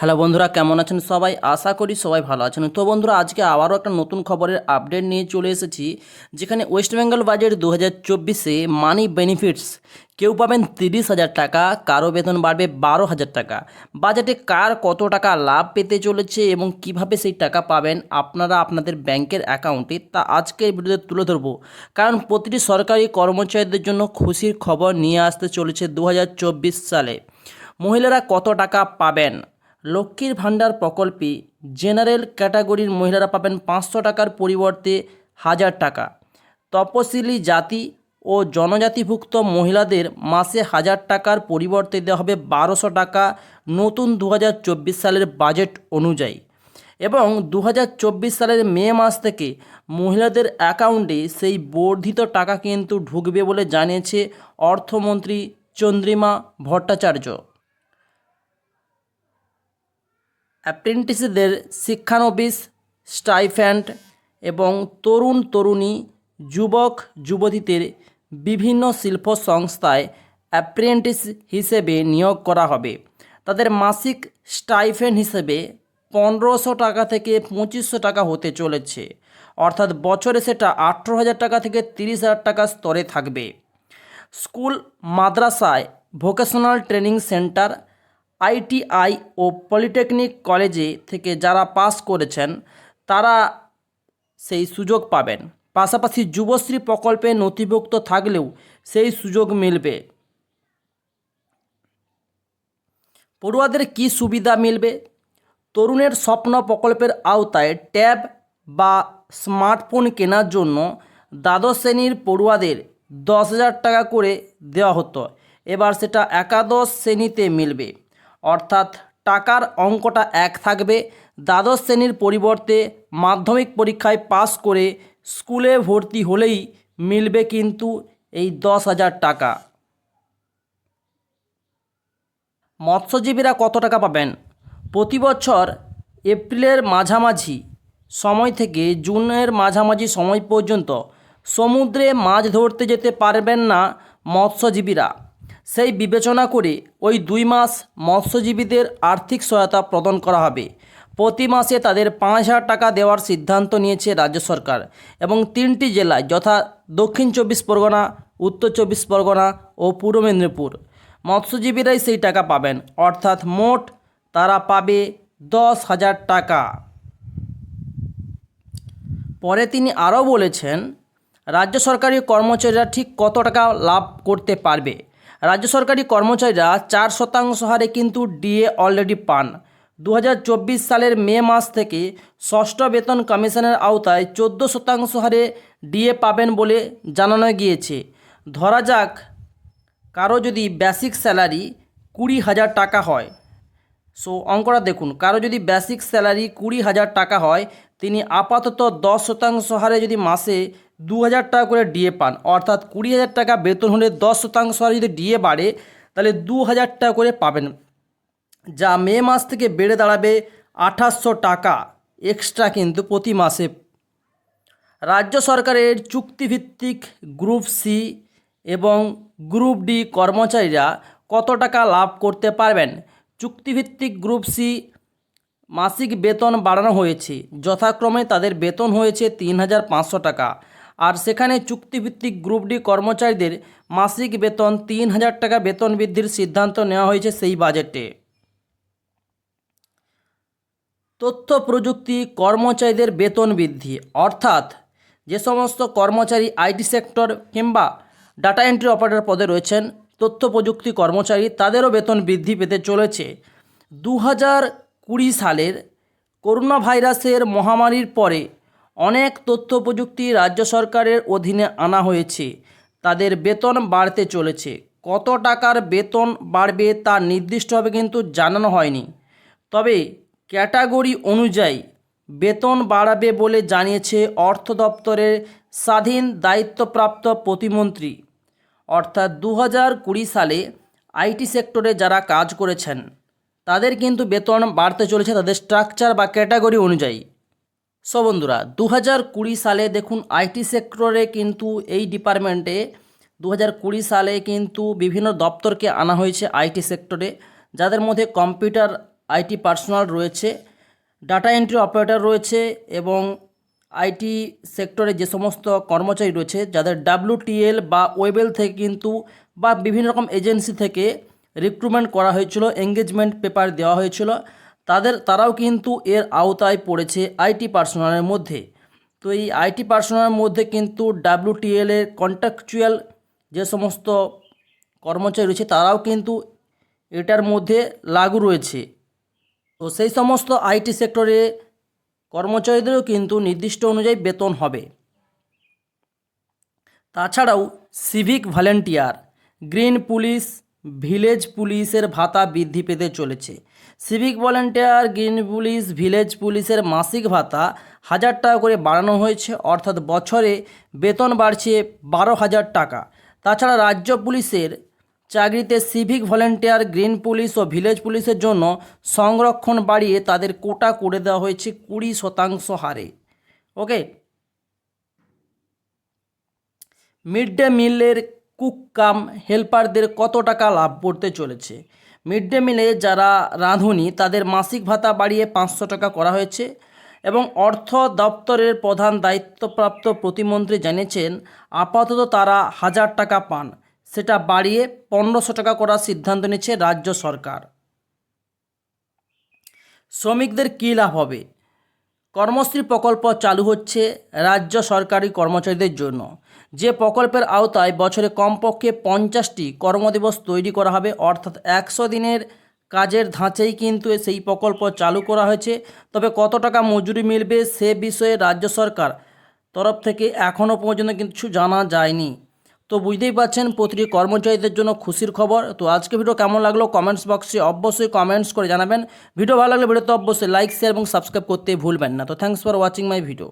Hello বন্ধুরা, কেমন আছেন সবাই? আশা করি সবাই ভালো আছেন। তো বন্ধুরা, আজকে আবারও একটা নতুন খবরের আপডেট নিয়ে চলে এসেছি, যেখানে ওয়েস্ট বেঙ্গল বাজেট 2024-এ মানি বেনিফিটস কেউ পাবেন 30,000 টাকা, কারো বেতন বাড়বে 12,000 টাকা। বাজেটে কার কত টাকা লাভ পেতে চলেছে এবং কিভাবে সেই টাকা পাবেন আপনারা আপনাদের ব্যাংকের অ্যাকাউন্টে, তা আজকের ভিডিওতে তুলে ধরবো। কারণ প্রতিটি সরকারি কর্মচারীদের জন্য খুশির খবর নিয়ে আসতে চলেছে 2024 সালে। মহিলারা কত টাকা পাবেন? লক্ষ্মীর ভাণ্ডার প্রকল্পে জেনারেল ক্যাটাগরির মহিলারা পাবেন 500 টাকার পরিবর্তে 1000 টাকা। তপশিলি জাতি ও জনজাতিভুক্ত মহিলাদের মাসে 1000 টাকার পরিবর্তে দেওয়া হবে 1200 টাকা নতুন 2024 সালের বাজেট অনুযায়ী। এবং 2024 সালের মে মাস থেকে মহিলাদের অ্যাকাউন্টে সেই বর্ধিত টাকা কিন্তু ঢুকবে বলে জানিয়েছে অর্থমন্ত্রী চন্দ্রিমা ভট্টাচার্য। অ্যাপ্রেন্টিসদের শিক্ষানবিশ স্টাইফ্যান্ড এবং তরুণ তরুণী যুবক যুবতীদের বিভিন্ন শিল্প সংস্থায় অ্যাপ্রেন্টিস হিসেবে নিয়োগ করা হবে। তাদের মাসিক স্টাইফেন্ড হিসেবে 1500 টাকা থেকে 2500 টাকা হতে চলেছে, অর্থাৎ বছরে সেটা 18,000 টাকা থেকে 30,000 টাকা স্তরে থাকবে। স্কুল, মাদ্রাসায়, ভোকেশনাল ট্রেনিং সেন্টার, আইটিআই ও পলিটেকনিক কলেজে থেকে যারা পাস করেছেন তারা সেই সুযোগ পাবেন। পাশাপাশি যুবশ্রী প্রকল্পে নথিভুক্ত থাকলেও সেই সুযোগ মিলবে। পড়ুয়াদের কি সুবিধা মিলবে? তরুণের স্বপ্ন প্রকল্পের আওতায় ট্যাব বা স্মার্টফোন কেনার জন্য দ্বাদশ শ্রেণীর পড়ুয়াদের 10,000 টাকা করে দেওয়া হতো, এবার সেটা একাদশ শ্রেণীতে মিলবে, অর্থাৎ টাকার অঙ্কটা এক থাকবে। দ্বাদশ শ্রেণীর পরিবর্তে মাধ্যমিক পরীক্ষায় পাস করে স্কুলে ভর্তি হলেই মিলবে কিন্তু এই 10,000 টাকা। মৎস্যজীবীরা কত টাকা পাবেন? প্রতি বছর এপ্রিলের মাঝামাঝি সময় থেকে জুনের মাঝামাঝি সময় পর্যন্ত সমুদ্রে মাছ ধরতে যেতে পারবেন না মৎস্যজীবীরা। সেই বিবেচনা করে ওই 2 মাস মৎস্যজীবীদের আর্থিক সহায়তা প্রদান করা হবে। প্রতি মাসে তাদের 5,000 টাকা দেওয়ার সিদ্ধান্ত নিয়েছে রাজ্য সরকার এবং 3টি জেলায়, যথা দক্ষিণ 24 পরগনা, উত্তর 24 পরগনা ও পূর্ব মেদিনীপুর, মৎস্যজীবীরাই সেই টাকা পাবেন, অর্থাৎ মোট তারা পাবে 10,000 টাকা। পরে তিনি আরও বলেছেন, রাজ্য সরকারি কর্মচারীরা ঠিক কত টাকা লাভ করতে পারবে। রাজ্য সরকারি কর্মচারীরা 4% হারে কিন্তু ডিএ অলরেডি পান। 2024 সালের মে মাস থেকে ষষ্ঠ বেতন কমিশনের আওতায় 14% হারে ডিএ পাবেন বলে জানানো গিয়েছে। ধরা যাক কারো যদি বেসিক স্যালারি 20,000 টাকা হয়, সো অঙ্কটা দেখুন, কারো যদি বেসিক স্যালারি 20,000 টাকা হয়, তিনি আপাতত 10% হারে যদি মাসে 2,000 টাকা করে ডিএ পান, অর্থাৎ 20,000 টাকা বেতন হলে 10% হারে যদি ডিএ বাড়ে তাহলে 2,000 টাকা করে পাবেন, যা মে মাস থেকে বেড়ে দাঁড়াবে 2,800 টাকা এক্সট্রা কিন্তু প্রতি মাসে। রাজ্য সরকারের চুক্তিভিত্তিক গ্রুপ সি এবং গ্রুপ ডি কর্মচারীরা কত টাকা লাভ করতে পারবেন? চুক্তিভিত্তিক গ্রুপ সি মাসিক বেতন বাড়ানো হয়েছে, যথাক্রমে তাদের বেতন হয়েছে 3,500 টাকা, আর সেখানে চুক্তিভিত্তিক গ্রুপ ডি কর্মচারীদের মাসিক বেতন 3,000 টাকা বেতন বৃদ্ধির সিদ্ধান্ত নেওয়া হয়েছে সেই বাজেটে। তথ্য প্রযুক্তি কর্মচারীদের বেতন বৃদ্ধি, অর্থাৎ যে সমস্ত কর্মচারী আইটি সেক্টর কিংবা ডাটা এন্ট্রি অপারেটর পদে রয়েছেন, তথ্য প্রযুক্তি কর্মচারী, তাদেরও বেতন বৃদ্ধি পেতে চলেছে। 2020 সালের করোনা ভাইরাসের মহামারীর পরে অনেক তথ্য প্রযুক্তি রাজ্য সরকারের অধীনে আনা হয়েছে, তাদের বেতন বাড়তে চলেছে। কত টাকার বেতন বাড়বে তা নির্দিষ্টভাবে কিন্তু জানানো হয়নি, তবে ক্যাটাগরি অনুযায়ী বেতন বাড়াবে বলে জানিয়েছে অর্থ দপ্তরের স্বাধীন দায়িত্বপ্রাপ্ত প্রতিমন্ত্রী। অর্থাৎ 2020 সালে আইটি সেক্টরে যারা কাজ করেছেন তাদের কিন্তু বেতন বাড়তে চলেছে তাদের স্ট্রাকচার বা ক্যাটাগরি অনুযায়ী। সো বন্ধুরা, 2020 সালে দেখুন আইটি সেক্টরে কিন্তু এই ডিপার্টমেন্টে 2020 সালে কিন্তু বিভিন্ন দপ্তরকে আনা হয়েছে আইটি সেক্টরে, যাদের মধ্যে কম্পিউটার আইটি পার্সোনাল রয়েছে, ডাটা এন্ট্রি অপারেটর রয়েছে এবং আইটি সেক্টরে যে সমস্ত কর্মচারী রয়েছে যাদের WTL বা ওয়েবেল থেকে কিন্তু বা বিভিন্ন রকম এজেন্সি থেকে রিক্রুটমেন্ট করা হয়েছিল, এঙ্গেজমেন্ট পেপার দেওয়া হয়েছিল, তারাও কিন্তু এর আওতায় পড়েছে আইটি পার্সোনালের মধ্যে। তো এই আইটি পার্সোনালের মধ্যে কিন্তু WTL এর কন্ট্রাকচুয়াল যে সমস্ত কর্মচারী রয়েছে তারাও কিন্তু এটার মধ্যে লাগু রয়েছে। তো সেই সমস্ত আইটি সেক্টরে কর্মচারীদেরও কিন্তু নির্দিষ্ট অনুযায়ী বেতন হবে। তাছাড়াও civic volunteer, green police, village পুলিশের ভাতা বৃদ্ধি পেতে চলেছে। Civic volunteer, green police, village পুলিশের মাসিক ভাতা 1000 টাকা করে বাড়ানো হয়েছে, অর্থাৎ বছরে বেতন বাড়ছে 12,000 টাকা। তাছাড়া রাজ্য পুলিশের চাকরিতে সিভিক ভলেন্টিয়ার, গ্রিন পুলিশ ও ভিলেজ পুলিশের জন্য সংরক্ষণ বাড়িয়ে তাদের কোটা করে দেওয়া হয়েছে 20% হারে। ওকে। মিড ডে মিলের কুক কাম হেল্পারদের কত টাকা লাভ করতে চলেছে? মিড ডে মিলে যারা রাঁধুনি তাদের মাসিক ভাতা বাড়িয়ে 500 টাকা করা হয়েছে এবং অর্থ দপ্তরের প্রধান দায়িত্বপ্রাপ্ত প্রতিমন্ত্রী জানিয়েছেন আপাতত তারা 1000 টাকা পান, সেটা বাড়িয়ে 1500 টাকা করার সিদ্ধান্ত নিচ্ছে রাজ্য সরকার। শ্রমিকদের কী লাভ হবে? কর্মশ্রী প্রকল্প চালু হচ্ছে রাজ্য সরকারি কর্মচারীদের জন্য। যে প্রকল্পের আওতায় বছরে কমপক্ষে 50টি কর্মদিবস তৈরি করা হবে, অর্থাৎ 100 দিনের কাজের ধাঁচেই কিন্তু সেই প্রকল্প চালু করা হয়েছে। তবে কত টাকা মজুরি মিলবে সে বিষয়ে রাজ্য সরকার তরফ থেকে এখনও পর্যন্ত কিছু জানা যায়নি। তো বুঝতেই পারছেন প্রতিটি কর্মচারীদের জন্য খুশির খবর। তো আজকে ভিডিও কেমন লাগলো কমেন্টস বক্সে অবশ্যই কমেন্টস করে জানাবেন। ভিডিও ভালো লাগলে ভিডিওতে অবশ্যই লাইক, শেয়ার এবং সাবস্ক্রাইব করতে ভুলবেন না। তো thanks for watching my video.